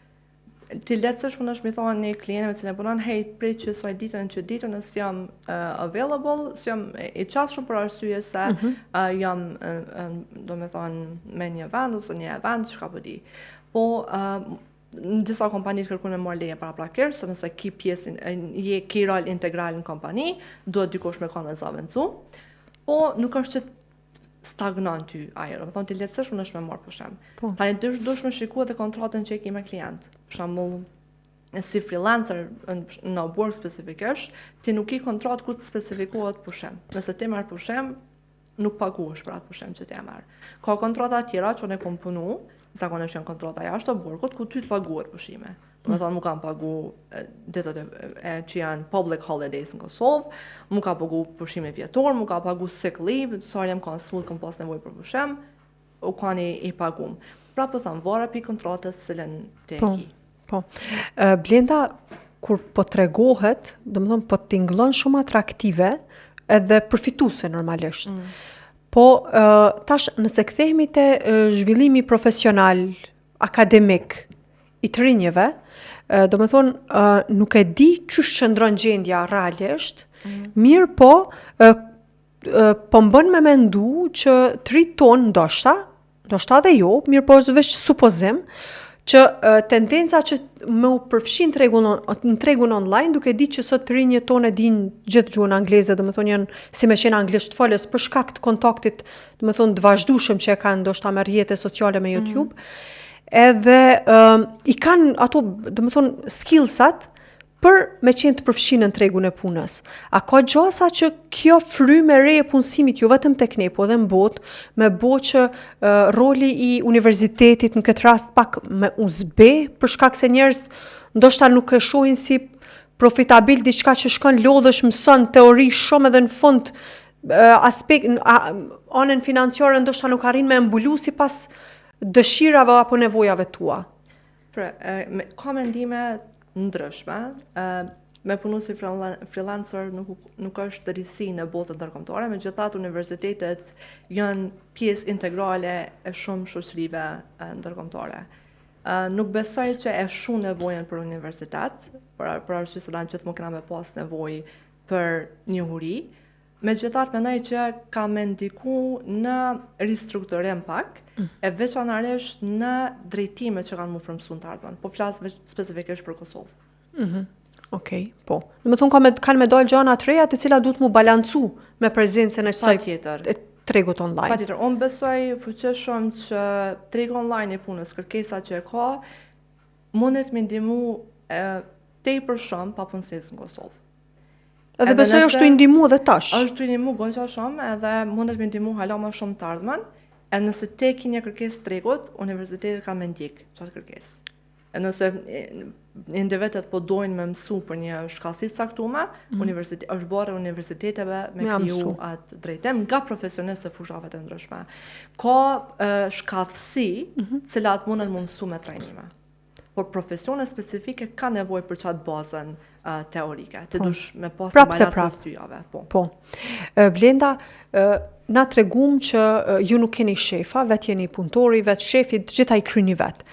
Ti letësësh mundesh mi thonë një klientë me cilën punon, hey, prej që soj ditën që ditën nësë jam available, së jam i qasshëm për arsye se jam, do me thonë, me një vend ose një event, çka po di. Po, në disa kompani të kërkojnë me marrë leje para plakërë, se nëse ki pjesën, ki rol integral në kompani, duhet dikush me kanë me zavendësu, po nuk është që stagnon ty ajo, do të thonë ti letësësh unë është me marrë pushim. Tani dush me shikua dhe kontratën që e ki me klient. Për shembull, si freelancer në work specifikisht, ti nuk ki kontratë ku të specifikohet pushim. Nëse ti merr pushim, nuk paguhesh për atë pushim që ti e merr. Ka kontrata tjera që unë e kom punu, zakonisht janë kontrata jashtë të burgut, ku ty të paguhet pushime. Do të thonë, mu kam pagu ditët që janë public holidays në Kosovë, mu ka pagu pushime vjetor, mu ka pagu sick leave, sa jam kanë smut, kam pas nevojë për pushim, u kanë i pagum. Pra po thëmë, vara pi kontratës cilën te e ki. Po. Blenda, kur po tregohet, do më thonë, po t'inglon shumë atraktive edhe përfituse normalisht. Po, tash, nëse kthehemi te zhvillimi profesional, akademik, i të rinjeve, do me thonë, nuk e di që shëndron gjendja realisht, mirë po, po më bën me mendu që të rritë tonë ndoshta dhe jo, mirë po është veç supozim, që tendenca që me u përfshin në tregun online, duke di që sot të rinjët tonë e din gjithë gjuhën angleze, do me thonë janë si me qenë anglisht folës, për shkak të kontaktit, do me thonë të vazhdushëm që e kanë ndoshta me rrjete sociale me YouTube, edhe i kanë ato, do me thonë, skillsat për me qenë të përfshinë në tregun e punës. A ka gjasa që kjo frymë e re e punësimit, jo vetëm tek ne, po dhe në botë, me bo që roli i universitetit në këtë rast pak me uzbe, për shkak se njerëz ndoshta nuk e shohin si profitabil diçka që shkon lodhësh mëson teori shumë edhe në fund anën financiare ndoshta nuk arrin me mbulu sipas dëshirave apo nevojave tua. Ka mendime ndryshme, me punu si freelancer nuk është risi në botën ndërkombëtare, megjithatë universitetet janë pjesë integrale e shumë shoqërive ndërkombëtare. Nuk besoj që e shumë nevojën për universitet, për arsye se gjithmonë kena me pas nevojë për njohuri. Megjithatë mendoj që ka me ndiku në ristrukturim pak, e veçanërisht në drejtimet që kanë mu frymësuar të ardhmen. Po flas specifikisht për Kosovë. Okej, po. Do të thonë kanë me dalë gjëra të reja të cilat duhet mu balancu me prezencën e kësaj tregut online. Patjetër, unë besoj fuqishëm që tregu online i punës, kërkesa që e ka, mundet me ndihmu tepër shumë papunësisë në Kosovë. Edhe besoj është të ndihmu edhe tash. Është të ndihmu goxha shumë edhe mundet me ndihmu hala më shumë të ardhmen. E nëse te ki një kërkesë tregut, universitetet kanë me ndjek qatë kërkesë. Nëse individet po dojnë me mësu për një shkallësi të caktuar, është bërë universiteteve me kriju atë drejtim nga profesionistë të fushave të ndryshme. Ka shkallësi cilat mundën më mësu me trajnime. Por profesione specifike ka nevojë për qatë bazën teorike, të dush me pas të balas të styjave. Po. Blenda, na tregum që ju nuk keni shefa, vetë jeni punëtori, vetë shefi, gjithaj kryni vetë.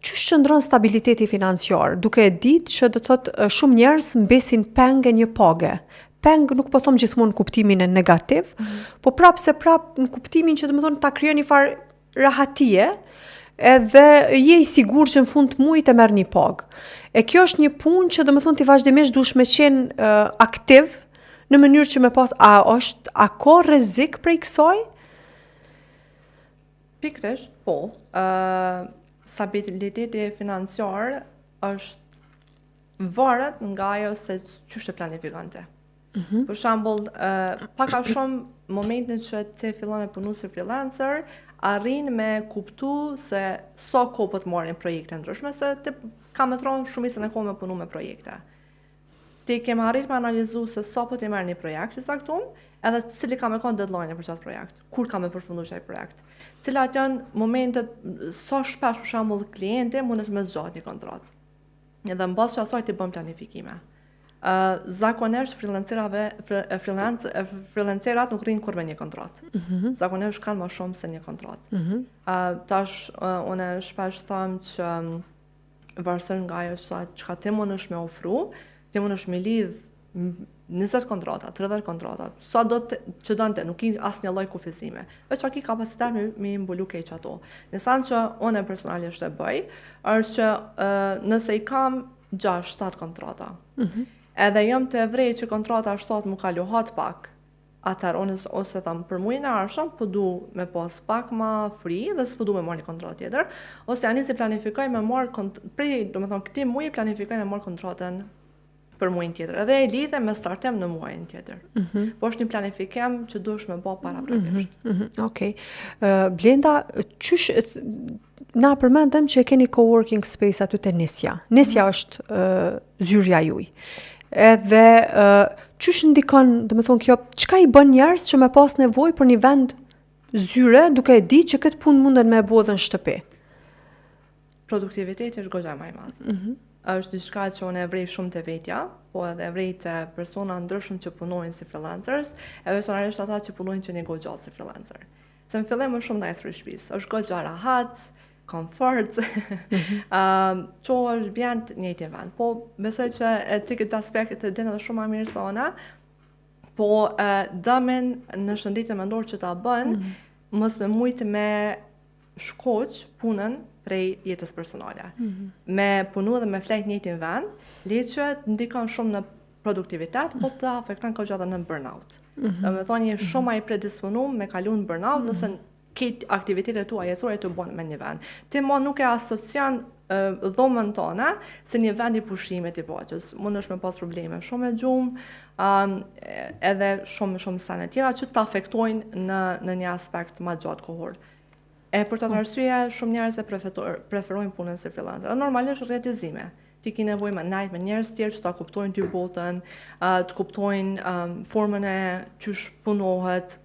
Qysh qëndron stabiliteti financiar, duke e ditë që do të thotë shumë njerëz mbesin peng e një page. Peng nuk po them gjithmonë në kuptimin e negativ, po prapë në kuptimin që domethënë ta krijon një farë rahatie, edhe je i sigurt që në fund të muajit e merr një pagë. E kjo është një punë që domethënë ti vazhdimisht duhesh me qenë aktiv në mënyrë që me pas a ka rrezik prej kësaj? Pikërisht, po. Stabiliteti financiar është varet nga ajo se ç'është e planifikante. Për shembull, pak a shumë momentin që ti fillon e punu si freelancer, arrin me kuptu se sa kohë po të marrin projekte ndryshme, se ti ka me thonë shumicën e kohë me punu me projekte. Ti ke arrit me analizu se sa po të merr një projekt i caktuar, edhe cili ka me konë deadline për qatë projekt, kur ka me përfundu qaj projekt. Cilat janë momentet, sa shpesh për shembull klienti mundet me zgjat një kontratë. Edhe në bazë që asaj të bëm planifikime. Zakonisht freelancerat nuk rrinë kur me një kontratë. Zakonisht kanë më shumë se një kontratë. Tash, une shpesh thamë që varsën nga ajo që ti mundesh me ofru, ti mundesh me lidh 20 kontrata, 30 kontrata, sa do që dante, nuk i asnjë lloj kufizime. Veç a ki kapacitet me mbulu keq ato. Nësan që unë personalisht e bëj, është që nëse i kam 6-7 kontrata, edhe jam të evrej që kontrata 7 mu kalu hat pak, atër ose tam për mujnë e arshëm, pëdu me pas pak ma free dhe s'pëdu me marrë një kontratë tjetër, ose janë si planifikoj me marrë, këti mujë planifikoj me marrë kontratën për muajin tjetër. Edhe e lidhe me startem në muajin tjetër. Po është një planifikim që duhesh me bë para prakisht. Okej. Blenda, qysh na përmendëm që keni coworking space aty te Nisja. Nisja është zyrja juaj. Edhe qysh ndikon, domethënë kjo, çka i bën njerëz që me pas nevojë për një vend zyre, duke e ditë që këtë punë munden me e bë edhe në shtëpi? Produktiviteti është goxha më e madhe. Është diçka që unë e vrej shumë të vetja, po edhe e vrej të persona ndryshëm që punojnë si freelancers, e veçanërisht ata që punojnë që një kohë gjatë si freelancer. Se në fillim është shumë nice për shtëpisë, është goxha rahat, komfort, që është bjend njëjtë vend. Po besoj që ti këtë aspekt të dinë edhe shumë më mirë se ona, po dëmin në shëndetin mendor që ta bën, mos me mujtë me shkoq punën prej jetës personale. Me punu dhe me flejt njëtin vend, le që ndikon shumë në produktivitet, po të afekton kohë gjatë në burnout. Dhe me thonë një shumë a i predisponum me kalu në burnout, nëse këtë aktivitetet tua jetësore të bënë me një vend. Ti mo nuk e asocian dhomën tona se një vend i pushimit i boqës. Mund është me pas probleme shumë e gjumë, edhe shumë sene tjera që të afektojnë në një aspekt ma gjatë kohor. Për të arsye, shumë njerëz e preferojnë punën si freelancer. Normalisht rretizime. Ti ki nevojë me najt me njerëz tjerë që ta kuptojnë ty botën, të kuptojnë formën e qysh punohet,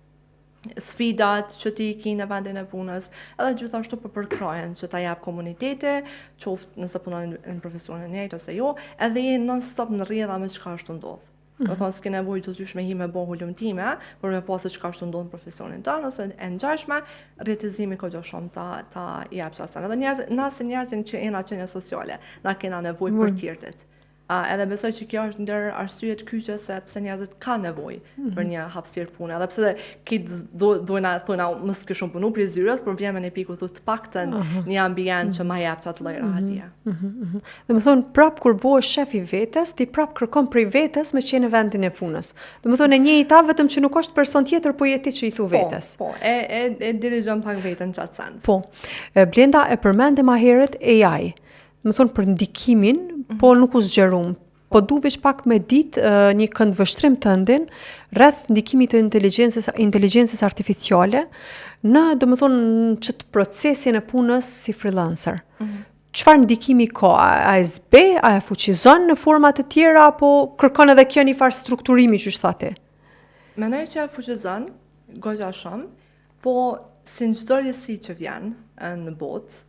sfidat që ti ki në vendin e punës, edhe gjithashtu për krajen që ta jap komuniteti, qoftë nëse punon në profesionin e njëjtë ose jo, edhe je non-stop në rrjedha me çka është ndodh. Do thonë s'ke nevojë të qysh me hi me bo hulumtime, por me pasë çka është ndodhur në profesionin tonë, ose e ngjashme, rretizimi kohë shumë ta jap çastan. Edhe na si njerëzin që jena qenie sociale, na kena nevojë për tjertit. Edhe besoj që kjo është ndër arsyet kyçe se pse njerëzit kanë nevojë për një hapësirë pune. Edhe pse dojna thonë mos ke shumë punu për zyrës, por vjen me një pikë të paktën një ambient që ma jap çat lloj rahatie. Do të thonë prap kur bëhesh shef i vetes, ti prap kërkon prej vetes me qenë në vendin e punës. Do të thonë e njëjta vetëm që nuk është person tjetër, po je ti që i thu vetes. Po, e dirigjon pak veten çat sens. Po. Blenda e përmendë më herët AI. Do të thonë për ndikimin, po nuk u zgjerum. Po du veç pak me ditë një këndvështrim tëndin rreth ndikimit të inteligjencës artificiale në, domethënë, ç't procesin e punës si freelancer. çfarë ndikimi ka? A e zbe, a e fuqizon në forma të tjera, apo kërkon edhe kjo një farë strukturimi që thate? Mendoj që e fuqizon goxha shumë, po si çdo rjesi që vjen në botë,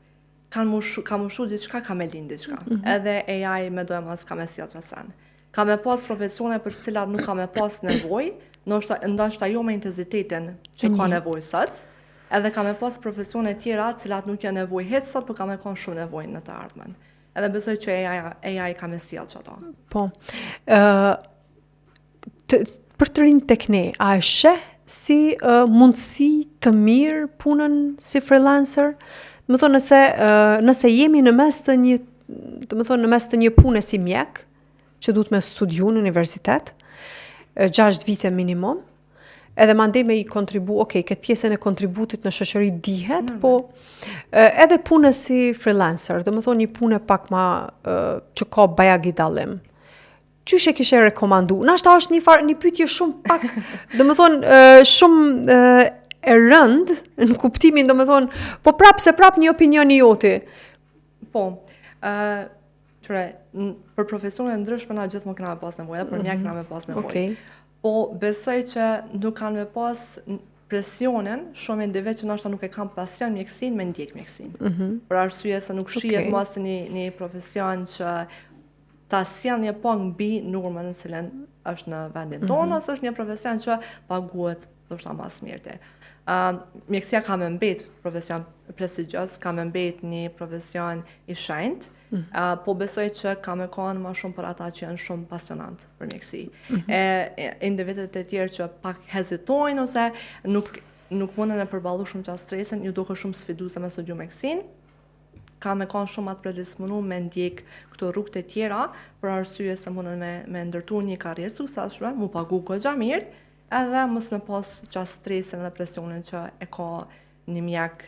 ka më shu diçka, ka me lind diçka. Edhe AI me dojë mas ka me sjell çasen. Ka me pas profesione për të cilat nuk ka me pas nevojë, ndoshta jo me intenzitetin që ka nevojë sot, edhe ka me pas profesione tjera cilat nuk janë nevojë hiç sot, por ka me kanë shumë nevojë në të ardhmen. Edhe besoj që AI ka me sjell çato. Po. Për të rinë tek ne, a e sheh si mundësi të mirë punën si freelancer? Më thonë nëse jemi në mes të një pune si mjek, që duhet me studiu në universitet, 6 vite minimum, edhe mandej me i kontribu, këtë pjesën e kontributit në shoqëri dihet, po edhe punë si freelancer, dhe më thonë një punë pak ma që ka bajagi dallim. Qysh e kishe rekomandu? Nashta është një pyetje shumë pak, dhe më thonë shumë e rënd, në kuptimin, dhe më thonë, po prap një opinioni joti. Po, për profesione ndryshme na gjithmonë kena me pas nevojë, për mjek kena me pas nevojë. Po besoj që nuk kanë me pas presionin shumë individ që ndoshta nuk e kanë pasion mjekësinë me ndjek mjekësinë. Për arsye se nuk shihet mos një profesion që ta sjell një po mbi normën në cilën është në vendin tonë, ose është një profesion që paguhet ndoshta më së miri. Mjekësia ka me mbet profesion prestigjos, ka me mbet një profesion i shenjtë, po besoj që ka me kanë më shumë për ata që janë shumë pasionant për mjekësi. Individet e tjerë që pak hezitojnë ose nuk mundën e përballu shumë qatë stresin, ju duke shumë sfiduese me studiu mjekësinë, ka me kanë shumë atë predisponuar me ndjek këto rrugët e tjera, për arsye se mundën me ndërtuar një karrierë suksesshme, mu pagu goxha mirë, edhe mos me pas qatë stresin dhe presionin që e ka një mjek.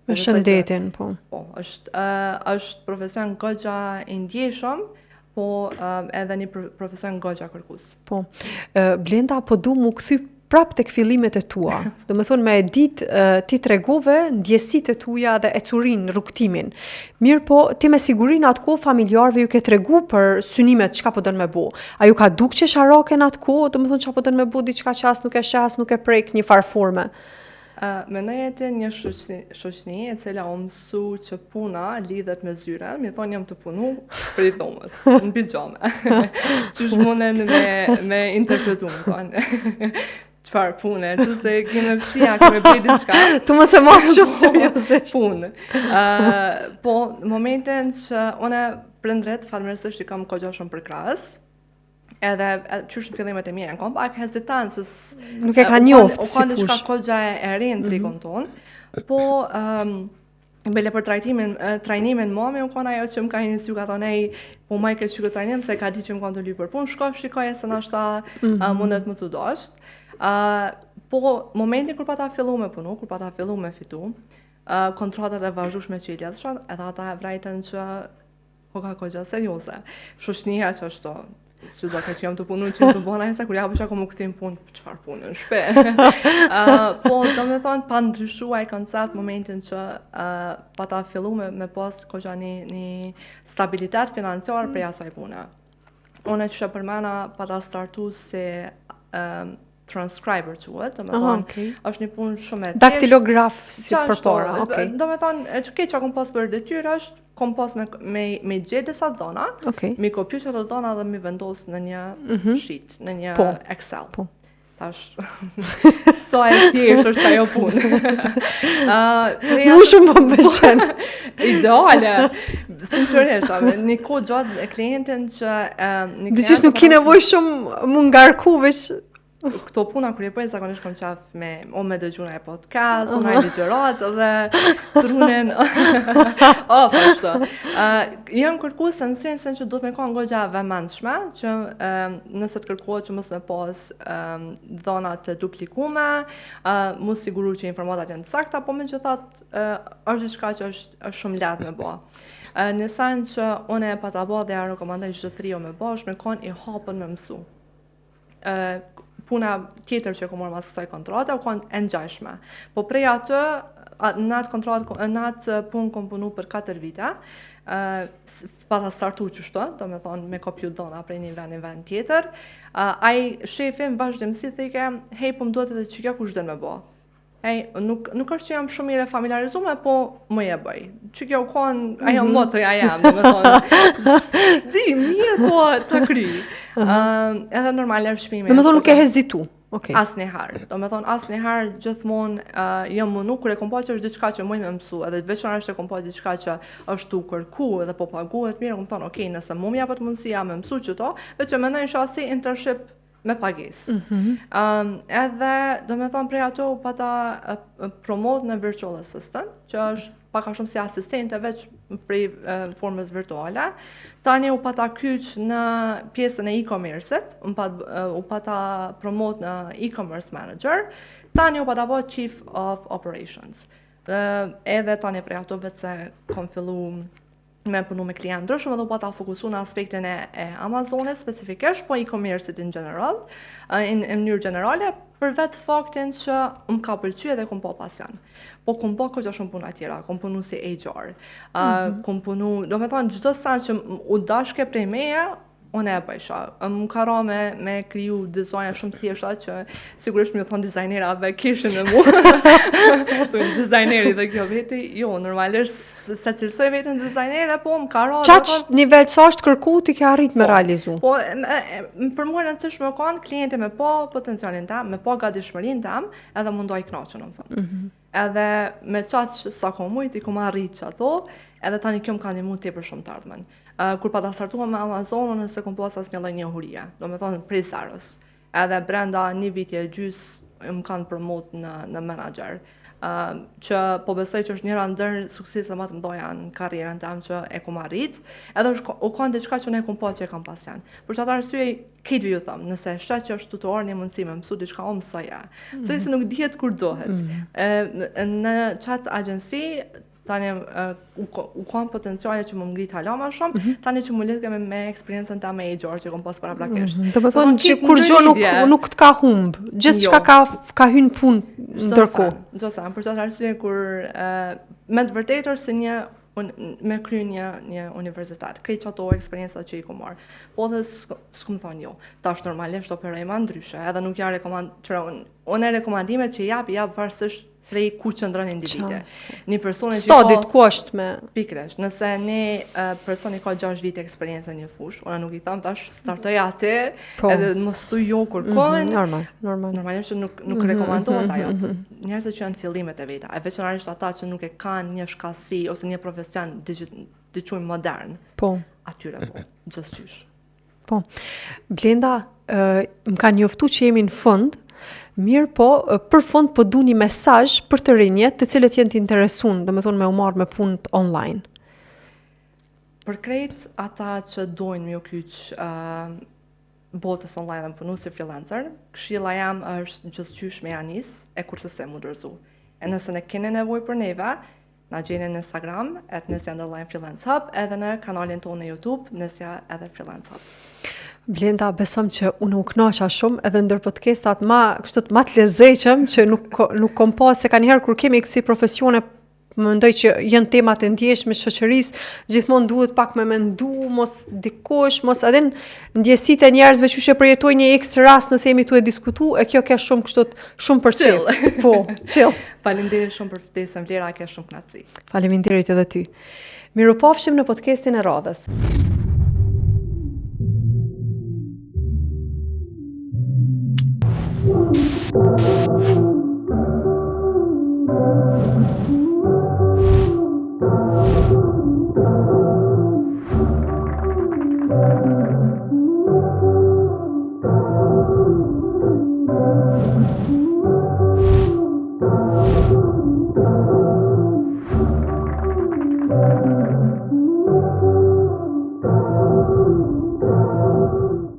Me shëndetin, po. Po, është profesion goxha i ndjeshëm, po edhe një profesion goxha kërkues. Po. Blenda, po du mu kthy prap tek fillimet e tua. Do më thonë me e ditë ti tregove ndjesitë e tuja dhe e curin rrugtimin. Mirë po, ti me sigurin atë kohë familjarve ju ke tregu për synimet çka po dënë me bo. A ju ka duk që sharoken atë kohë, do më thonë çka po dënë me bo, diçka që as nuk e shas, nuk e prek një farë forme. Mendoj e një shoqni e cila o mësu që puna lidhet me zyren, mi thonë jam të punu për i thomës, në pijame. Qysh munden me interpretu më thonë. Qfar pune, që se kime fshia, kime bëj diçka. Tu më se marrë shumë seriosisht. Punë. Po, në momentin që une prindret, fatmirësisht i kam goxha shumë për krahas, edhe qysh në fillimet e mia kam pak hezitancë. Nuk e ka njoft si fush. O ka diçka goxha e re në trikon tonë, po bele për trajnimin mami, unë kona ajo që më ka iniciu ka thonë, po ma i ke qyko trajnim, se ka di që më kanë të lypë për punë, shikoje se nashta mundet më të dasht. Po, momentin kur pa ta fillu me punu, kur pa ta fillu me fitu, kontratat e vazhdueshme që i lidhshin, edhe ata e vrajtën që ka goxha serioze. Shoqënia që është sy do që jam të punu që të bona hesa, kur ja përshka ku më këtim punë, për qëfar punë në shpe. Po, do me thonë, pa ndryshuaj koncept momentin që pa ta fillu me pas goxha një stabilitet financiar për asaj pune. Une që përmena pa ta startu si transcriber quhet, do me thonë, është një punë shumë e thjeshtë. Daktilograf si përpara, okay. Do me thonë, që kom pas për detyrë është, kom pas me gjetë disa dona, mi kopju që të dona dhe mi vendos në një sheet, në një Excel. Po. Tash, so e thjeshtë është ajo punë. Mu shumë më pëlqen. Ideale. Sinqerisht, një kohë gjatë e klientin që... Diqysh nuk ki nevojë shumë më ngarku, veç... Këto puna kur e bëj zakonisht kam qaf me dëgjuna e podcast, o i ligjërat, dhe trunin. Ashtu. Janë kërkuese në sensin që duhet me kanë goxha vëmendshme, që nëse të kërkohet që mos me pas dhëna të duplikume, mos siguru që informatat janë të sakta, po megjithatë është diçka që është shumë lehtë me bë. Në sens që unë pa ta bë dhe ja rekomandoj çdo trio me bash, me kanë i hapur me mësu. Puna tjetër që kom marrë mas kësaj kontrate, u kanë e ngjashme. Po prej atë, në atë punë kom punu për 4 vite, pa ta startu qështu, do me thonë me kopju dona prej një vend tjetër, ai shefi në vazhdimsi thike, hej, po më duhet edhe që kjo kush den me bo. Hej, nuk është që jam shumë mire familiarizume, po më je bëj. Që kjo konë, ajo motoja jam, do me thonë, di, mirë po të kry. Edhe normaler shpimi. Do me thonë nuk e hezitu. Okay. Asnjëherë. Do me thonë asnjëherë gjithmonë jam mënu kur e kom pa që është diçka që më mësu, edhe veçanërisht e kom pa diçka që është tu kërku edhe po paguhet mirë, kom thonë, okay, nëse më japet mundësia me mësu çto, veç që mendoj si internship me pagesë. Edhe do me thonë prej ato u pata promote në virtual assistant, që është paka shumë si asistente veç prej formës virtuale. Tani u pata kyç në pjesën e e-commerce-it, u pata promote në e-commerce manager, tani u pata bo chief of operations. Edhe tani prej ato vetë se kom fillu me punu me klient ndryshëm edhe u pata fokusu në aspektin e Amazonit specifikisht, po e-commerce-it in general, në mënyrë generale, për vetë faktin që më ka pëlqy edhe kom po pasion. Po kom po këgja shumë puna tjera, kom punu si HR, kom punu, do me thonë, gjithë sa që u dashke prej meja, unë e bëjsha. Më ka ra me kriju dizajna shumë thjeshta që sigurisht më thonë dizajnerave kishin me mu. Dizajneri dhe kjo veti, jo, normalisht se cilësoj vetën dizajnere, po më ka ra... Qaq nivel sa është kërku ti ke arrit me realizu? Po, për mua rëndësishme kanë klienti me po potencialin tam, me po gatishmërinë tam, edhe mundoj knaqën në fund. Edhe me qaq sa kom mujt, i kom arrit që ato, edhe tani kjo më ka ndihmu tepër shumë të ardhmen. Kur pa ta startua me Amazonën, nëse kom pas asnjë lloj njohurie, do me thonë prej zarës. Edhe brenda një viti e gjys më kanë promote në manager, që po besoj që është njëra ndër suksese më të mëdha në karrierën time që e kom arrit, edhe u kanë diçka që ne kom pa që e kam pasjan. Për çfarë arsye këtë ju them, nëse shaq që është tutor një mundësi me mësu diçka o mësoja. Pse se nuk dihet kur dohet. Në chat agency tani u kanë potenciale që më ngrit hala më shumë, tani që më lidhke me eksperiencën ta me HR që kom pas para plakesht. Do të thonë që kur gjë nuk të ka humb, gjithçka ka hyrë punë ndërkohë. Gjithsesi, për çfarë arsye kur me të vërtetë se me kry një universitet, krejt që ato eksperienca që i ku marrë. Po dhe s'ku më thonë jo, tash normalisht operoj ma ndryshe, edhe nuk ja unë e rekomandimet që jap varsisht prej ku qëndron individe. Një personi që stadit ku është me pikresh, nëse një personi ka 6 vite eksperiencë në një fushë, unë nuk i tham tash startoj atë, edhe mos tu jo kërkojnë. Normalisht që nuk rekomandohet ajo. Njerëzit që janë fillimet e veta, e veçanërisht ata që nuk e kanë një shkallësi ose një profesion diçujmë modern. Po. Atyre po, gjithçysh. Po. Blenda, më ka njoftu që jemi në fund. Mirë po, për fond po du një mesazh për të rinjet të cilët jenë të interesuar, do me thonë me u marrë me punët online. Për krejt ata që dojnë me u kyç botës online dhe më punu si freelancer, këshilla jam është gjithçysh me janis e kurse se mu dërzu. E nëse ne keni nevojë për neve, na gjeni në Instagram, @nesja_freelancehub, edhe në kanalin tonë në YouTube, Nesja edhe Freelance Hub. Blenda, besom që unë u kënaqa shumë edhe ndër podcastat ma të lezetshëm që nuk kom pas se ka njëherë kur kemi kësi profesione më mendoj që janë temat e ndjeshme shoqërisë, gjithmonë duhet pak me mendu, mos dikush, mos edhe ndjesitë e njerëzve që përjetoj një X rast nëse jemi tu e diskutu, e kjo ka shumë kështu shumë për chill. Po, chill. Faleminderit shumë për ftesën, Vlera, ka shumë kënaqësi. Faleminderit edhe ty. Mirupafshim në podcastin e radhës.